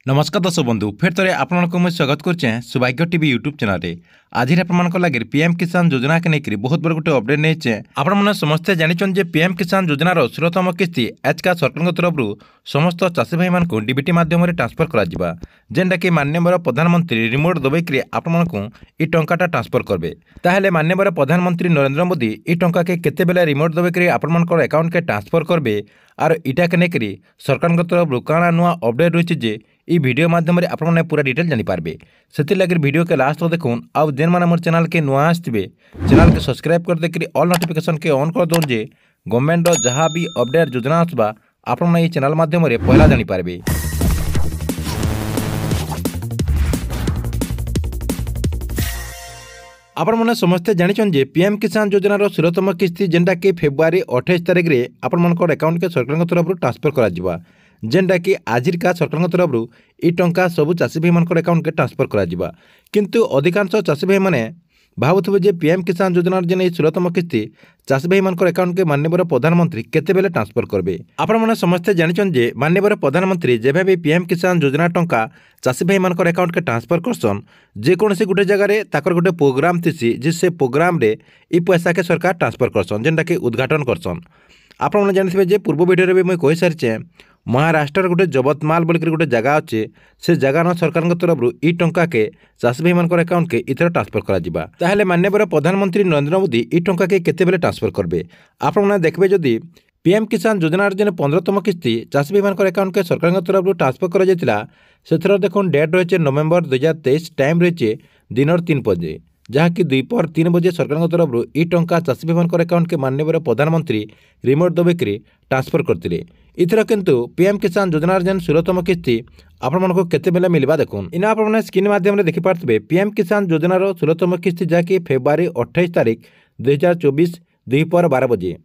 नमस्कार दर्शक बंधु फेर थे आपको स्वागत करुचे सौभाग्य टीवी यूट्यूब चैनल रे। आज आप लगे पीएम किसान योजना के लेकर बहुत बड़ गोटे अपडेट नहीं आपने समस्ते जानते जे पीएम किसान योजनार 16तम किस्ती आजका सरकार तरफ समस्त चाषी भाई मान डीबीटी माध्यम ट्रांसफर करा जेनटा कि माननीय प्रधानमंत्री रिमोट दबाई आपको ये टंकाटा ट्रांसफर करेंगे। ताहले माननीय प्रधानमंत्री नरेंद्र मोदी ये टंका के केते बेले रिमोट दबाई आपंकर अकाउंट के ट्रांसफर करेंगे और इटा के लेकर सरकार तरफ काଣା नुआ अपडेट रही जे ई वीडियो माध्यम आपने पूरा डिटेल जानीपारे से लगे वीडियो के लास्ट तक देखून आउ जेन मैंने मोर चैनल के नुआ आसवे चैनल के सब्सक्राइब कर देकर ऑल नोटिफिकेशन के ऑन कर दौन जे गवर्नमेंट जहाँ भी अपडेट योजना आसवा आपने ये चैनल माध्यम पहला जानीपारे। आपने समस्ते जानते जे पीएम किसान योजनार 16तम किस्ती जेनटा कि फेब्रुआरी 28 तारिख में आपंकर अकाउंट के सरकार तरफ ट्रांसफर करा जेनटा कि आजिका सरकार तरफ ये टंका सबू चाषी भाई मान अकाउंट के ट्रांसफर करा किंतु अधिकांश चाषी भाई मैंने भावुवे जे पीएम किसान योजनार जेन 16तम किस्ती चाषी भाई मान अकाउंट के माननीय प्रधानमंत्री केते बेले ट्रांसफर करेंगे। आपने समस्ते जानते जे माननीय प्रधानमंत्री जेबे भी पीएम किसान योजना टंका चाषी भाई मान अकाउंट के ट्रांसफर करसन जेकोसी गोटे जगार ताकर गोटे प्रोग्राम थी जे से प्रोग्राम रे ई पैसा के सरकार ट्रांसफर करसन जेनटा कि उद्घाटन करसन। आपने जानते जे पूर्व वीडियो भी मुझे कही सारी महाराष्ट्र गोटे जबतमाल बोलिक गोटे जगह अच्छे से जगह सरकार तरफ ई टंका के चाषी भाई मान अकाउंट के इथर ट्रांसफर करा माननीय प्रधानमंत्री नरेंद्र मोदी ई टंका के केते बेले ट्रांसफर करेंगे। आपने देखिए जदि पीएम किसान योजनार जेन 15तम किस्ती चाषी भाई मान अकाउंट के सरकार तरफ ट्रांसफर कर देखुन डेट रही है नवेम्बर 2023 टाइम रही दिन 3 बजे जहाँकि दोपहर 3 बजे सरकार तरफ ई टंका चाषी भाई मान अकाउंट के माननीय प्रधानमंत्री रिमोट दबाई ट्रांसफर करते। इथर किंतु पीएम किसान योजनार जेन 16तम किस्ती आपको केते बेले मिलवा देखुन इन आपने स्क्रीन माध्यम देखिपारे पीएम किसान योजनार 16तम किस्ती जहाँकि फेब्रुआरी 28 तारिख 2024 दोपहर 12 बजे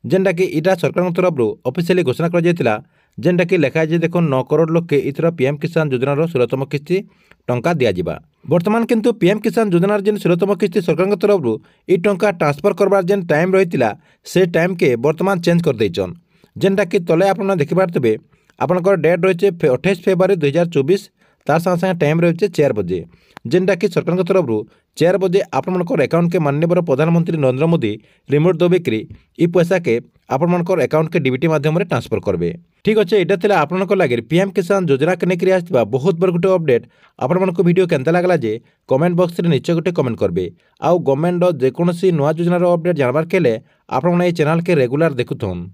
जेनटा कि इटा सरकार तरफ ऑफिशियली घोषणा कर जेनटा कि लिखाई देखो 9 करोड़ लोक के इथर पीएम किसान योजनार 16तम किस्ती टंका दिया बर्तमान किंतु पीएम किसान योजनार जेन 16तम किस्ती सरकार तरफ ई टंका ट्रांसफर करवार जेन टाइम रही से टाइम के बर्तमान चेंज कर देछन जेनटा कि तले आपने देखिपारे आपंकर डेट रही है 28 फेब्रुआरी 2024 तार संगे टाइम रही है 4 बजे जेनटा कि सरकार तरफ 4 बजे आपंकर अकाउंट के माननीय प्रधानमंत्री नरेंद्र मोदी रिमोट दबाई ई पैसा के आपंकर अकाउंट के डीबीटी माध्यम ट्रांसफर करेंगे। ठीक अच्छे यहाँ आपंकर लगे पीएम किसान योजना के लेकर आसवा बहुत बड़ गोटे अपडेट आपको वीडियो केनता लगला जे कमेंट बॉक्स रे निश्चय गोटे कमेंट करेंगे। आउ गवर्नमेंट जेकोसी नुआ योजनार अपडेट जानवर के आपने ये चैनल के रेगुलर देखुथन।